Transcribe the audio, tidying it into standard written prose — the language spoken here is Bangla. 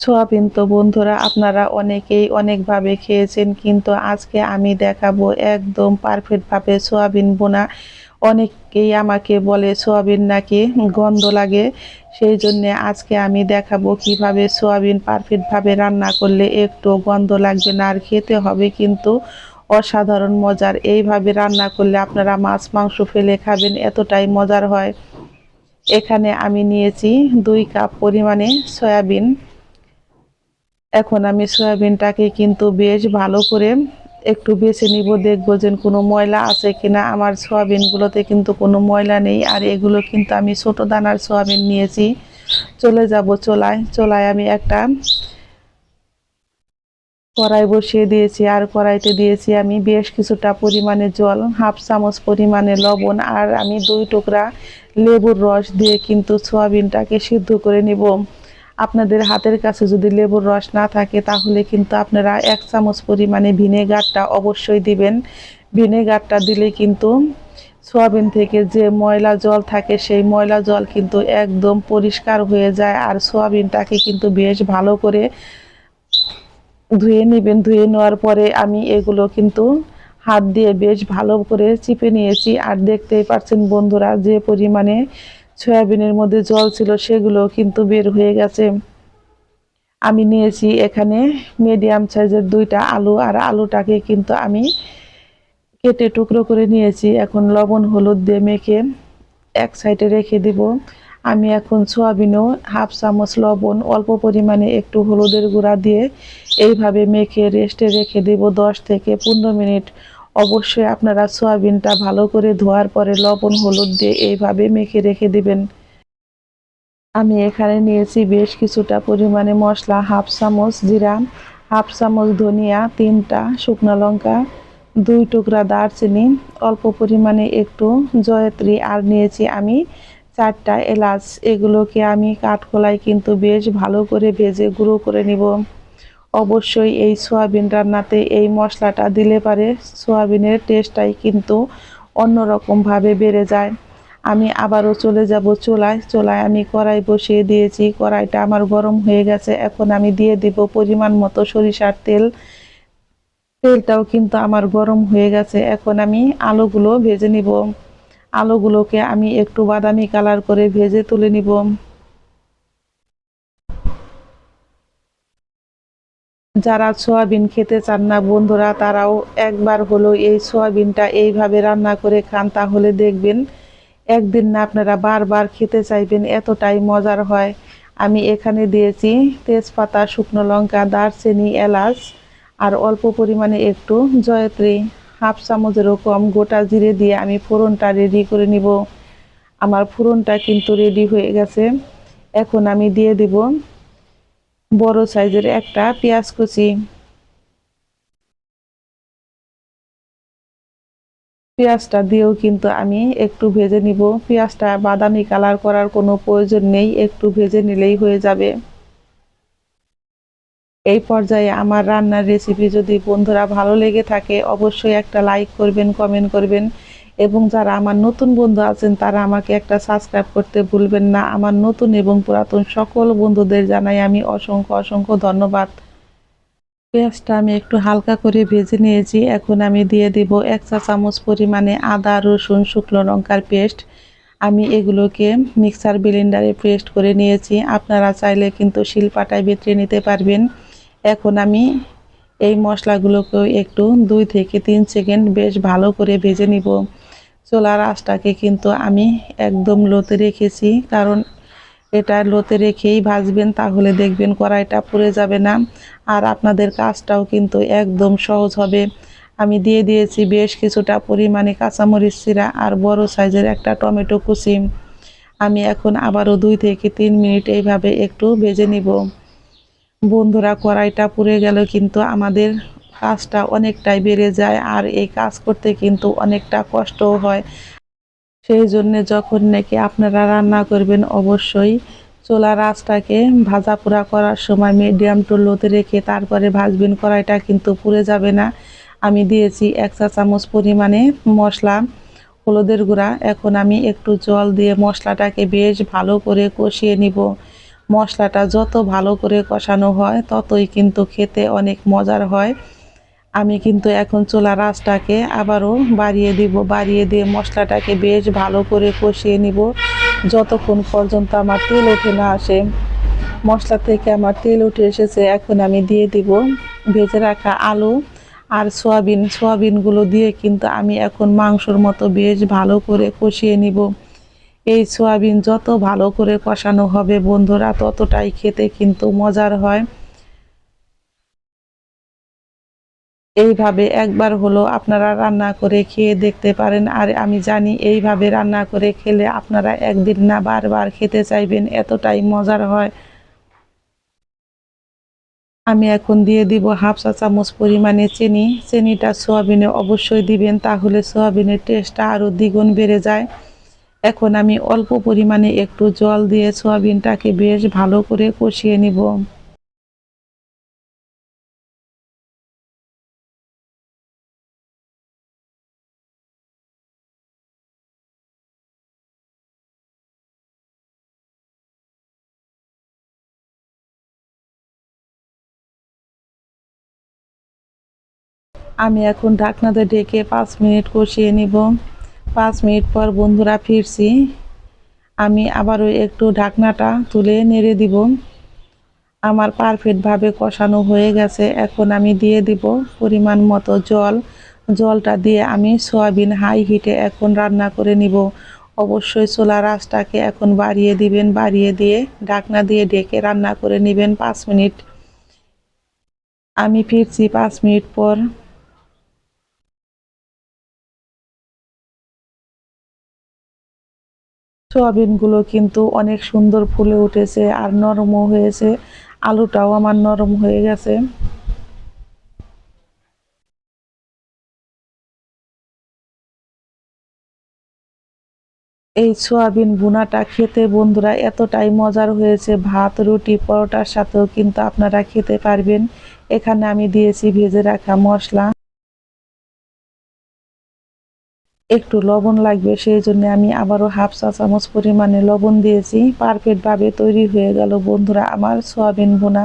সোয়াবিন তো বন্ধুরা আপনারা অনেকেই অনেকভাবে খেয়েছেন, কিন্তু আজকে আমি দেখাবো একদম পারফেক্টভাবে সোয়াবিন বোনা। অনেকেই আমাকে বলে সোয়াবিন নাকি গন্ধ লাগে, সেই জন্য আজকে আমি দেখাবো কিভাবে সোয়াবিন পারফেক্টভাবে রান্না করলে একটু গন্ধ লাগবে না, আর খেতে হবে কিন্তু অসাধারণ মজার। এইভাবে রান্না করলে আপনারা মাছ মাংস ফেলে খাবেন, এতটাই মজার হয়। এখানে আমি নিয়েছি 2 কাপ পরিমাণে সয়াবিন। এখন আমি সয়াবিনটাকে কিন্তু বেশ ভালো করে একটু বেছে নিব, দেখবো যে কোনো ময়লা আছে কিনা। আমার সয়াবিনগুলোতে কিন্তু কোনো ময়লা নেই, আর এগুলো কিন্তু আমি ছোট দানার সয়াবিন নিয়েছি। চলে যাব চুলায়। চুলায় আমি একটা কড়াই বসিয়ে দিয়েছি, আর কড়াইতে দিয়েছি আমি বেশ কিছুটা পরিমাণে জল, হাফ চামচ পরিমাণে লবণ, আর আমি 2 টুকরা লেবুর রস দিয়ে কিন্তু সয়াবিনটাকে সিদ্ধ করে নিব। আপনাদের হাতের কাছে যদি লেবুর রস না থাকে তাহলে কিন্তু আপনারা 1 চামচ পরিমাণে ভিনেগারটা অবশ্যই দিবেন। ভিনেগারটা দিলে কিন্তু সয়াবিন থেকে যে ময়লা জল থাকে সেই ময়লা জল কিন্তু একদম পরিষ্কার হয়ে যায়, আর সয়াবিনটাকে কিন্তু বেশ ভালো করে ধুয়ে নেবেন। ধুয়ে নেওয়ার পরে আমি এগুলো কিন্তু হাত দিয়ে বেশ ভালো করে চিপে নিয়েছি, আর দেখতেই পাচ্ছেন বন্ধুরা যে পরিমাণে সয়াবিনের মধ্যে জল ছিল সেগুলো কিন্তু বের হয়ে গেছে। আমি নিয়েছি এখানে মিডিয়াম সাইজের 2টা আলু, আর আলুটাকে কিন্তু আমি কেটে টুকরো করে নিয়েছি। এখন লবণ হলুদ দিয়ে মেখে এক সাইডে রেখে দিব। আমি এখন সয়াবিনও হাফ চামচ লবণ, অল্প পরিমাণে একটু হলুদের গুঁড়া দিয়ে এইভাবে মেখে রেস্টে রেখে দেব 10 থেকে 15 মিনিট। অবশ্যই আপনারা সয়াবিনটা ভালো করে ধোয়ার পরে লবণ হলুদ দিয়ে এইভাবে মেখে রেখে দিবেন। আমি এখানে নিয়েছি বেশ কিছুটা পরিমাণে মশলা, হাফ চামচ জিরা, হাফ চামচ ধনিয়া, 3টা শুকনো লঙ্কা, 2 টুকরা দারচিনি, অল্প পরিমাণে একটু জয়ত্রী, আর নিয়েছি আমি 4টা এলাচ। এগুলোকে আমি কাঠখোলায় কিন্তু বেশ ভালো করে ভেজে গুঁড়ো করে নিব। অবশ্যই এই সোয়াবিন রান্নাতে এই মশলাটা দিলে পারে সোয়াবিনের টেস্টটাই কিন্তু অন্যরকমভাবে বেড়ে যায়। আমি আবারও চলে যাব চুলায়। চুলায় আমি কড়াই বসিয়ে দিয়েছি, কড়াইটা আমার গরম হয়ে গেছে। এখন আমি দিয়ে দিব পরিমাণ মতো সরিষার তেল। তেলটাও কিন্তু আমার গরম হয়ে গেছে। এখন আমি আলুগুলো ভেজে নিব। আলুগুলোকে আমি একটু বাদামি কালার করে ভেজে তুলে নিব। যারা সয়াবিন খেতে চান না বন্ধুরা, তারাও একবার হলো এই সয়াবিনটা এইভাবে রান্না করে খান, তাহলে দেখবেন একদিন না আপনারা বারবার খেতে চাইবেন, এতটাই মজার হয়। আমি এখানে দিয়েছি তেজপাতা, শুকনো লঙ্কা, দারচিনি, এলাচ, আর অল্প পরিমাণে একটু জয়ত্রী, হাফ চামচেরও কম গোটা জিরে দিয়ে আমি ফোড়নটা রেডি করে নিব। আমার ফোড়নটা কিন্তু রেডি হয়ে গেছে। এখন আমি দিয়ে দিব বড় সাইজের একটা পেঁয়াজ কুচি। পেঁয়াজটা দিয়েও কিন্তু আমি একটু ভেজে নিব। পেঁয়াজটা বাদামি কালার করার কোনো প্রয়োজন নেই, একটু ভেজে নিলেই হয়ে যাবে। এই পর্যায়ে আমার রান্নার রেসিপি যদি বন্ধুরা ভালো লেগে থাকে অবশ্যই একটা লাইক করবেন, কমেন্ট করবেন, এবং যারা আমার নতুন বন্ধু আছেন তারা আমাকে একটা সাবস্ক্রাইব করতে ভুলবেন না। আমার নতুন এবং পুরাতন সকল বন্ধুদের জানাই আমি অসংখ্য অসংখ্য ধন্যবাদ। পেঁয়াজটা আমি একটু হালকা করে ভেজে নিয়েছি। এখন আমি দিয়ে দিব 1 চা চামচ পরিমাণে আদা রসুন শুকনো লঙ্কার পেস্ট। আমি এগুলোকে মিক্সার ব্লেন্ডারে পেস্ট করে নিয়েছি, আপনারা চাইলে কিন্তু শিলপাটায় বেটে নিতে পারবেন। এখন আমি এই মশলাগুলোকেও একটু 2 থেকে 3 সেকেন্ড বেশ ভালো করে ভেজে নিব। চুলার আঁচটাকে কিন্তু আমি একদম লোতে রেখেছি, কারণ এটা লোতে রেখেই ভাজবেন, তাহলে দেখবেন কড়াইটা পুড়ে যাবে না, আর আপনাদের কাজটাও কিন্তু একদম সহজ হবে। আমি দিয়ে দিয়েছি বেশ কিছুটা পরিমাণে কাঁচামরিচ চিরা, আর বড় সাইজের একটা টমেটো কুচি। আমি এখন আবারও 2 থেকে 3 মিনিট এইভাবে একটু ভেজে নিব। বন্ধুরা, কড়াইটা পুড়ে গেল কিন্তু আমাদের কাজটা অনেকটাই বেড়ে যায়, আর এই কাজ করতে কিন্তু অনেকটা কষ্টও হয়। সেই জন্য যখন নাকি আপনারা রান্না করবেন অবশ্যই চুলার আঁচটাকে ভাজা পোড়া করার সময় মিডিয়াম টু লোতে রেখে তারপরে ভাজবেন, কড়াইটা কিন্তু পুড়ে যাবে না। আমি দিয়েছি 1 চা চামচ পরিমাণে মশলা, হলুদের গুঁড়া। এখন আমি একটু জল দিয়ে মশলাটাকে বেশ ভালো করে কষিয়ে নিব। মশলাটা যত ভালো করে কষানো হয় ততই কিন্তু খেতে অনেক মজার হয়। আমি কিন্তু এখন চুলার আঁচটাকে আবারও বাড়িয়ে দিয়ে মশলাটাকে বেশ ভালো করে কষিয়ে নিব যতক্ষণ পর্যন্ত আমার তেল উঠে না আসে। মশলা থেকে আমার তেল উঠে এসেছে, এখন আমি দিয়ে দিব ভেজে রাখা আলু আর সোয়াবিনগুলো দিয়ে কিন্তু আমি এখন মাংসর মতো বেশ ভালো করে কষিয়ে নিব। এই সোয়াবিন যত ভালো করে কষানো হবে বন্ধুরা ততটাই খেতে কিন্তু মজার হয়। এইভাবে একবার হলো আপনারা রান্না করে খেয়ে দেখতে পারেন, আর আমি জানি এইভাবে রান্না করে খেলে আপনারা একদিন না বারবার খেতে চাইবেন, এতটাই মজার হয়। আমি এখন দিয়ে দিব হাফ চা চামচ পরিমাণে চিনি। চিনিটা সোয়াবিনে অবশ্যই দিবেন, তাহলে সোয়াবিনের টেস্টটা আরও দ্বিগুণ বেড়ে যায়। এখন আমি অল্প পরিমাণে একটু জল দিয়ে সোয়াবিনটাকে বেশ ভালো করে কষিয়ে নিব। আমি এখন ঢাকনাতে ঢেকে 5 মিনিট কষিয়ে নিব। 5 মিনিট পর বন্ধুরা ফিরছি। আমি আবারও একটু ঢাকনাটা তুলে নেড়ে দিব। আমার পারফেক্টভাবে কষানো হয়ে গেছে। এখন আমি দিয়ে দিব পরিমাণ মতো জল। জলটা দিয়ে আমি সয়াবিন হাই হিটে এখন রান্না করে নিব। অবশ্যই চুলার আঁচটাকে এখন বাড়িয়ে দিবেন, বাড়িয়ে দিয়ে ঢাকনা দিয়ে ঢেকে রান্না করে নেবেন 5 মিনিট। আমি ফিরছি 5 মিনিট পর। সোয়াবিনগুলো কিন্তু অনেক সুন্দর ফুলে উঠেছে আর নরমও হয়েছে। আলুটাও আমার নরম হয়ে গেছে। এই সোয়াবিন ভুনাটা খেতে বন্ধুরা এতটাই মজার হয়েছে, ভাত রুটি পরোটার সাথেও কিন্তু আপনারা খেতে পারবেন। এখানে আমি দিয়েছি ভেজে রাখা মশলা, একটু লবণ লাগবে সেই জন্য আমি আবারও হাফ চা চামচ পরিমাণে লবণ দিয়েছি। পারফেক্টভাবে তৈরি হয়ে গেল বন্ধুরা আমার সোয়াবিন ভুনা।